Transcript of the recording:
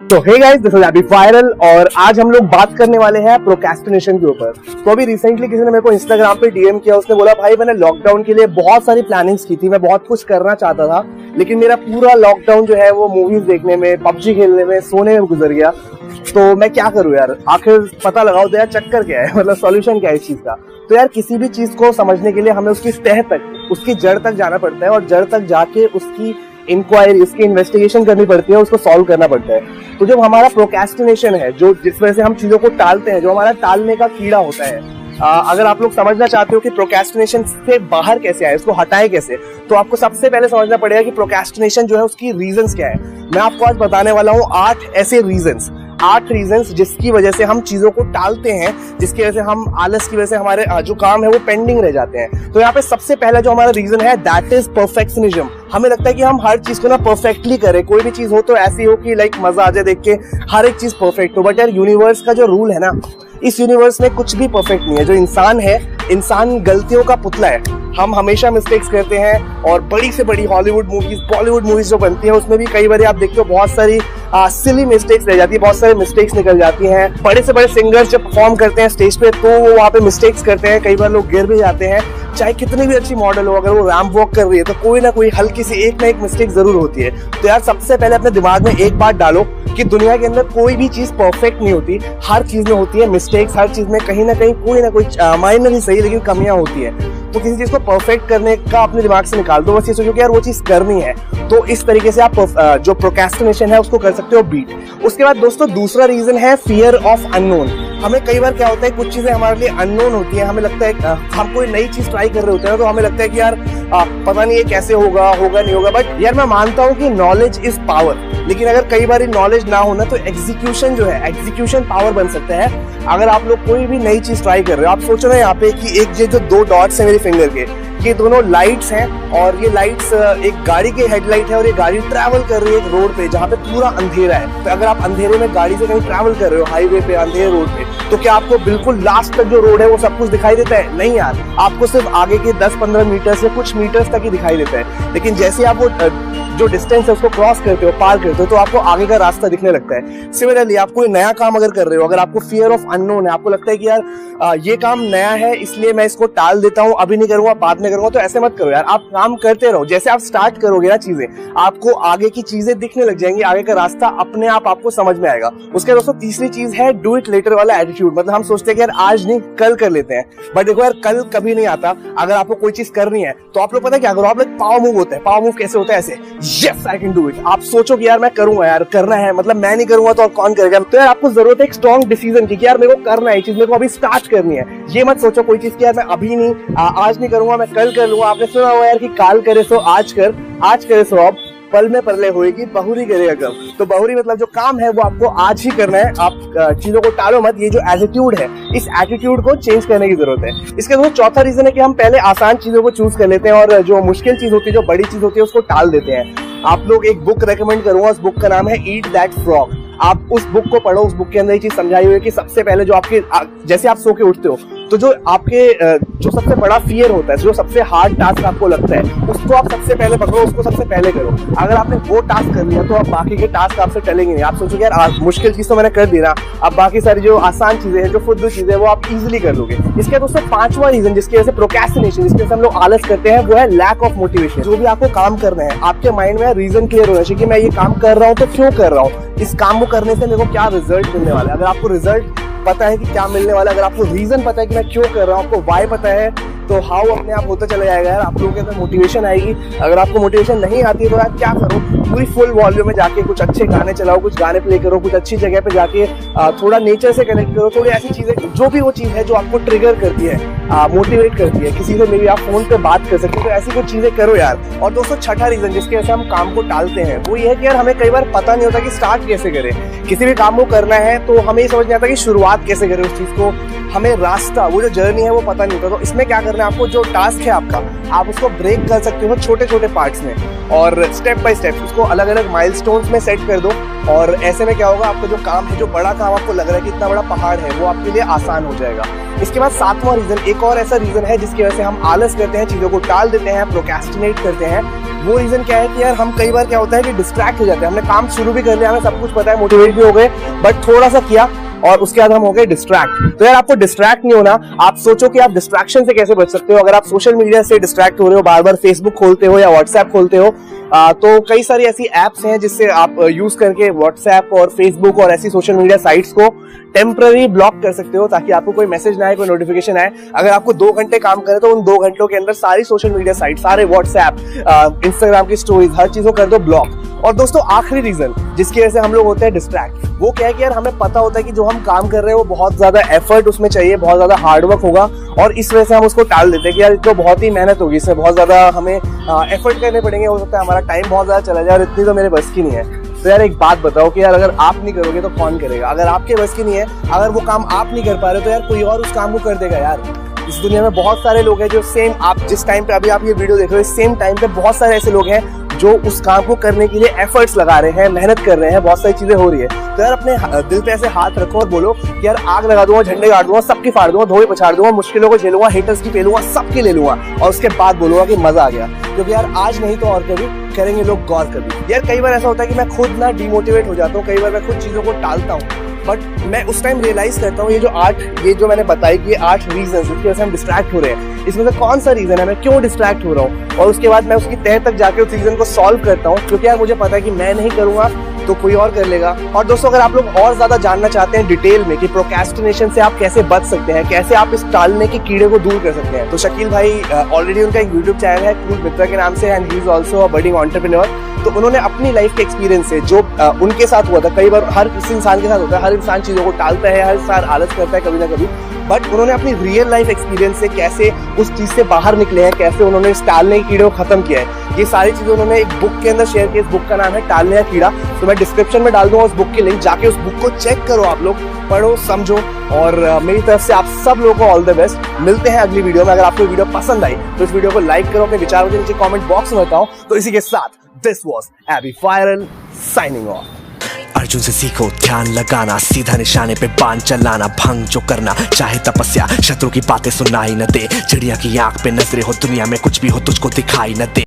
तो hey guys, this is अभी viral और आज हम लोग बात करने वाले हैं प्रोक्रेस्टिनेशन के ऊपर। तो अभी रिसेंटली किसी ने मेरे को इंस्टाग्राम पे डीएम किया, उसने बोला भाई मैंने लॉकडाउन के लिए बहुत सारी प्लानिंग्स की थी, मैं बहुत कुछ करना चाहता था, लेकिन मेरा पूरा लॉकडाउन जो है वो मूवीज देखने में, पबजी खेलने में, सोने में गुजर गया। तो मैं क्या करूं यार, आखिर पता लगाओ तो यार चक्कर क्या है, मतलब सॉल्यूशन क्या है इस चीज का। तो यार किसी भी चीज को समझने के लिए हमें उसकी तह तक, उसकी जड़ तक जाना पड़ता है और जड़ तक जाके उसकी इंक्वायरी, उसकी इन्वेस्टिगेशन करनी पड़ती है, उसको सॉल्व करना पड़ता है। तो जब हमारा प्रोक्रेस्टिनेशन है, जो जिस वजह से हम चीजों को टालते हैं, जो हमारा टालने का कीड़ा होता है, अगर आप लोग समझना चाहते हो कि प्रोक्रेस्टिनेशन से बाहर कैसे आए, उसको हटाए कैसे, तो आपको सबसे पहले समझना पड़ेगा कि प्रोक्रेस्टिनेशन जो है उसकी रीजंस क्या है। मैं आपको आज बताने वाला हूँ 8 ऐसे रीजंस, 8 रीजंस जिसकी वजह से हम चीजों को टालते हैं, जिसकी वजह से हम आलस की वजह से हमारे जो काम है वो पेंडिंग रह जाते हैं। तो यहाँ पे सबसे पहला जो हमारा रीजन है दैट इज परफेक्शनिज्म। हमें लगता है कि हम हर चीज को ना परफेक्टली करें, कोई भी चीज हो तो ऐसी हो कि लाइक मजा आ जाए देख के, हर एक चीज परफेक्ट हो। बट यार यूनिवर्स का जो रूल है ना, इस यूनिवर्स में कुछ भी परफेक्ट नहीं है। जो इंसान है, इंसान गलतियों का पुतला है। हम हमेशा मिस्टेक्स करते हैं और बड़ी से बड़ी हॉलीवुड मूवीज, बॉलीवुड मूवीज जो बनती है उसमें भी कई बार आप देखते हो बहुत सारी सिली मिस्टेक्स रह जाती है, बहुत सारी मिस्टेक्स निकल जाती हैं। बड़े से बड़े सिंगर्स जब परफॉर्म करते हैं स्टेज पे तो वो वहाँ पे मिस्टेक्स करते हैं, कई बार लोग गिर भी जाते हैं। चाहे कितनी भी अच्छी मॉडल हो, अगर वो रैंप वॉक कर रही है तो कोई ना कोई हल्की सी एक ना एक मिस्टेक जरूर होती है। तो यार सबसे पहले अपने दिमाग में एक बात डालो कि दुनिया के अंदर कोई भी चीज परफेक्ट नहीं होती, हर चीज में होती है मिस्टेक्स, हर चीज में कहीं ना कहीं कोई ना कोई माइनर ही सही लेकिन कमियां होती है। तो किसी चीज को परफेक्ट करने का अपने दिमाग से निकाल दो, बस ये सोचो कि यार वो चीज करनी है। तो इस तरीके से आप जो प्रोक्रेस्टिनेशन है उसको कर सकते हो बीट। उसके बाद दोस्तों दूसरा रीजन है फियर ऑफ अननोन। हमें कई बार क्या होता है, कुछ चीजें हमारे लिए अननोन होती है, हमें लगता है हम कोई नई चीज ट्राई कर रहे होते हैं तो हमें लगता है कि यार पता नहीं ये कैसे होगा नहीं होगा। बट यार मैं मानता हूँ कि नॉलेज इज पावर, लेकिन अगर कई बार नॉलेज ना होना तो एग्जीक्यूशन जो है, एग्जीक्यूशन पावर बन सकता है। अगर आप लोग कोई भी नई चीज ट्राई कर रहे हो, आप सोचो ना यहाँ पे कि एक ये जो 2 डॉट्स है मेरे फिंगर के, ये दोनों लाइट्स हैं और ये लाइट्स एक गाड़ी की हेडलाइट है और ये गाड़ी ट्रैवल कर रही है एक रोड पे जहाँ पे पूरा अंधेरा है। तो अगर आप अंधेरे में गाड़ी से कहीं ट्रैवल कर रहे हो हाईवे पे, अंधेरे रोड पे, तो क्या आपको बिल्कुल लास्ट तक जो रोड है वो सब कुछ दिखाई देता है? नहीं यार, आपको सिर्फ आगे के 10-15 मीटर से कुछ मीटर्स तक ही दिखाई देता है। लेकिन जैसे आप वो जो डिस्टेंस है उसको क्रॉस करते हो, पार करते हो, तो आपको आगे का रास्ता दिखने लगता है। सिमिलरली आप कोई नया काम अगर कर रहे हो, अगर आपको फियर ऑफ अननोन है, आपको लगता है कि यार ये काम नया है इसलिए मैं इसको टाल देता हूँ, अभी नहीं करूंगा, बाद में करूंगा, तो ऐसे मत करो यार। आप काम करते रहो, जैसे आप स्टार्ट करोगे ना चीजें, आपको आगे की चीजें दिखने लग जाएंगी, आगे का रास्ता अपने आप आपको समझ में आएगा। उसके दोस्तों तीसरी चीज है डू इट लेटर वाला एटीट्यूड। मतलब हम सोचते हैं कि यार आज नहीं कल कर लेते हैं, बट देखो यार कल कभी नहीं आता। अगर आपको कोई चीज करनी है तो आप लोग पता है क्या करो, आप लोग पावर मूव होते हैं। पावर मूव कैसे होता है? ऐसे, yes I can do it. आप सोचो कि यार मैं करूंगा, यार करना है, मतलब मैं नहीं करूंगा तो और कौन करेगा। तो यार आपको जरूरत है एक स्ट्रॉन्ग डिसीजन की कि यार मेरे को करना है, चीज मेरे को अभी स्टार्ट करनी है। ये मत सोचो कोई चीज की यार मैं अभी नहीं, आज नहीं करूंगा, मैं कल कर लूंगा। आपने सुना हुआ यार कि काल करे सो आज कर, आज करे सो अब, पल में परले होएगी, बहुरी करेगा कब। तो बहुरी मतलब जो काम है वो आपको आज ही करना है। आप चीजों को टालो मत। ये जो एटीट्यूड है, इस एटीट्यूड को चेंज करने की जरूरत है। इसके बाद चौथा रीजन है कि हम पहले आसान चीजों को चूज कर लेते हैं और जो मुश्किल चीज होती है, जो बड़ी चीज होती है, उसको टाल देते हैं। आप लोग एक बुक रेकमेंड करूंगा, उस बुक का नाम है ईट दैट फ्रॉग। आप उस बुक को पढ़ो, उस बुक के अंदर ये चीज समझाई हुई है कि सबसे पहले जो आपके, जैसे आप सो के उठते हो तो जो आपके जो सबसे बड़ा फियर होता है, जो सबसे हार्ड टास्क आपको लगता है, उसको आप सबसे पहले पकड़ो, उसको सबसे पहले करो। अगर आपने वो टास्क कर लिया तो अब बाकी के टास्क आपसे टलेंगे नहीं। आप सोचोगे यार मुश्किल चीज तो मैंने कर दी ना, अब बाकी सारी जो आसान चीजें हैं, जो फुद्दू चीजें हैं, वो आप इजीली कर लोगे। इसके दोस्तों 5वां रीजन जिसकी वजह से प्रोक्रेस्टिनेशन, जिसकी वजह से हम लोग आलस करते हैं, वो है लैक ऑफ मोटिवेशन। जो भी आपको काम करना है, आपके माइंड में रीजन क्लियर होना चाहिए कि मैं ये काम कर रहा हूँ तो क्यों कर रहा हूँ, इस काम को करने से मेरे को क्या रिजल्ट मिलने वाला है। अगर आपको रिजल्ट पता है कि क्या मिलने वाला है, अगर आपको रीजन पता है कि मैं क्यों कर रहा हूँ, आपको वाई पता है, तो हाउ अपने आप होता चला जाएगा यार। आप लोगों के अंदर मोटिवेशन आएगी। अगर आपको मोटिवेशन नहीं आती है तो यार क्या करो, पूरी फुल वॉल्यूम में जाके कुछ अच्छे गाने चलाओ, कुछ गाने प्ले करो, कुछ अच्छी जगह पे जाके थोड़ा नेचर से कनेक्ट करो, थोड़ी ऐसी चीजें, जो भी वो चीज है जो आपको ट्रिगर करती है, मोटिवेट करती है। किसी से मेरी आप फोन पे बात कर सकते हो, तो ऐसी कुछ चीजें करो यार। और दोस्तों छठा रीजन जिसकी वजह से हम काम को टालते हैं वो ये है कि यार हमें कई बार पता नहीं होता कि स्टार्ट कैसे करें। किसी भी काम को करना है तो हमें ये समझ नहीं आता कि शुरुआत कैसे करें उस चीज को, हमें रास्ता, वो जो जर्नी है वो पता नहीं होता। तो इसमें क्या करना है आपको, जो टास्क है आपका, आप उसको ब्रेक कर सकते हो छोटे छोटे पार्ट्स में और स्टेप बाय स्टेप उसको अलग अलग माइलस्टोन्स में सेट कर दो। और ऐसे में क्या होगा, आपका जो काम है, जो बड़ा काम आपको लग रहा है कि इतना बड़ा पहाड़ है, वो आपके लिए आसान हो जाएगा। इसके बाद 7वां रीजन, एक और ऐसा रीजन है जिसकी वजह से हम आलस करते हैं, चीजों को टाल देते हैं, प्रोक्रेस्टिनेट करते हैं, वो रीजन क्या है कि यार हम कई बार क्या होता है कि डिस्ट्रैक्ट हो जाते हैं। हमने काम शुरू भी कर लिया, हमें सब कुछ पता है, मोटिवेट भी हो गए, बट थोड़ा सा किया और उसके बाद हम हो गए डिस्ट्रैक्ट। तो यार आपको डिस्ट्रैक्ट नहीं होना। आप सोचो कि आप डिस्ट्रैक्शन से कैसे बच सकते हो। अगर आप सोशल मीडिया से डिस्ट्रैक्ट हो रहे हो, बार बार फेसबुक खोलते हो या व्हाट्सएप खोलते हो, तो कई सारी ऐसी एप्स हैं जिससे आप यूज करके व्हाट्सएप और फेसबुक और ऐसी सोशल मीडिया साइट्स को टेम्पररी ब्लॉक कर सकते हो, ताकि आपको कोई मैसेज ना आए, कोई नोटिफिकेशन आए। अगर आपको 2 घंटे काम करे तो उन 2 घंटों के अंदर सारी सोशल मीडिया साइट, सारे व्हाट्सएप, इंस्टाग्राम की स्टोरीज, हर चीज को कर दो ब्लॉक। और दोस्तों आखिरी रीजन जिसकी वजह से हम लोग होते हैं डिस्ट्रैक्ट, वो क्या है कि यार हमें पता होता है कि जो हम काम कर रहे हैं वो बहुत ज्यादा एफर्ट उसमें चाहिए, बहुत ज्यादा हार्डवर्क होगा, और इस वजह से हम उसको टाल देते हैं कि यार तो बहुत ही मेहनत होगी, इसमें बहुत ज्यादा हमें एफर्ट करने पड़ेंगे, हो सकता है हमारा टाइम बहुत ज्यादा चला जाए और इतनी तो मेरे बस की नहीं है। तो यार एक बात बताओ कि यार अगर आप नहीं करोगे तो कौन करेगा? अगर आपके बस की नहीं है, अगर वो काम आप नहीं कर पा रहे तो यार कोई और उस काम को कर देगा। यार इस दुनिया में बहुत सारे लोग हैं जो सेम, आप जिस टाइम पे अभी आप ये वीडियो देख रहे हो, सेम टाइम पे बहुत सारे ऐसे लोग हैं जो उस काम को करने के लिए एफर्ट्स लगा रहे हैं, मेहनत कर रहे हैं, बहुत सारी चीजें हो रही है। तो यार अपने दिल पे ऐसे हाथ रखो और बोलो कि यार आग लगा दूंगा, झंडे गाड़ दूंगा, सबकी फाड़ दूंगा, धोए पछाड़ दूंगा, मुश्किलों को झेलूंगा, हेटर्स की पेलूंगा, सबकी ले लूंगा, और उसके बाद बोलूंगा कि मजा आ गया। क्योंकि यार आज नहीं तो और कभी करेंगे लोग गौर कभी। यार कई बार ऐसा होता है कि मैं खुद ना डिमोटिवेट हो जाता हूँ, कई बार मैं खुद चीजों को टालता हूँ, बट मैं उस टाइम रियलाइज करता हूँ ये जो मैंने बताई कि ये 8 रीजन जिसकी वजह से हम डिस्ट्रैक्ट हो रहे हैं, इसमें से कौन सा रीजन है, मैं क्यों डिस्ट्रैक्ट हो रहा हूँ, और उसके बाद मैं उसकी तह तक जाके उस रीजन को सॉल्व करता हूँ। क्योंकि यार मुझे पता है कि मैं नहीं करूंगा तो कोई और कर लेगा। और दोस्तों अगर आप लोग और ज्यादा जानना चाहते हैं डिटेल में कि प्रोक्रेस्टिनेशन से आप कैसे बच सकते हैं, कैसे आप इस टालने के कीड़े को दूर कर सकते हैं, तो शकील भाई ऑलरेडी उनका एक यूट्यूब चैनल है कूल मित्रा के नाम से, and he is also a budding entrepreneur. तो उन्होंने अपनी लाइफ के एक्सपीरियंस से जो उनके साथ हुआ था, कई बार हर किसी इंसान के साथ होता है, हर इंसान चीजों को टालता है, हर इंसान आलस करता है कभी ना कभी, बट उन्होंने अपनी रियल लाइफ एक्सपीरियंस से कैसे उस चीज से बाहर निकले हैं, कैसे उन्होंने इस टालने के कीड़े को खत्म किया है, ये सारी चीजें उन्होंने एक बुक के अंदर शेयर की। इस बुक का नाम है टालने का कीड़ा। तो मैं डिस्क्रिप्शन में डाल दूंगा उस बुक की लिंक, जाके उस बुक को चेक करो, आप लोग पढ़ो, समझो, और मेरी तरफ से आप सब लोगों को ऑल द बेस्ट। मिलते हैं अगली वीडियो में। अगर आपको वीडियो पसंद आई तो इस वीडियो को लाइक करो, अपने विचारों के नीचे कमेंट बॉक्स में बताओ। तो इसी के साथ दिस वाज एबी वायरल साइनिंग ऑफ। अर्जुन से सीखो ध्यान लगाना, सीधा निशाने पे बाण चलाना, भंग जो करना चाहे तपस्या, शत्रु की बातें सुनाई न दे, चिड़िया की आंख पे नजरे हो, दुनिया में कुछ भी हो तुझको दिखाई न दे।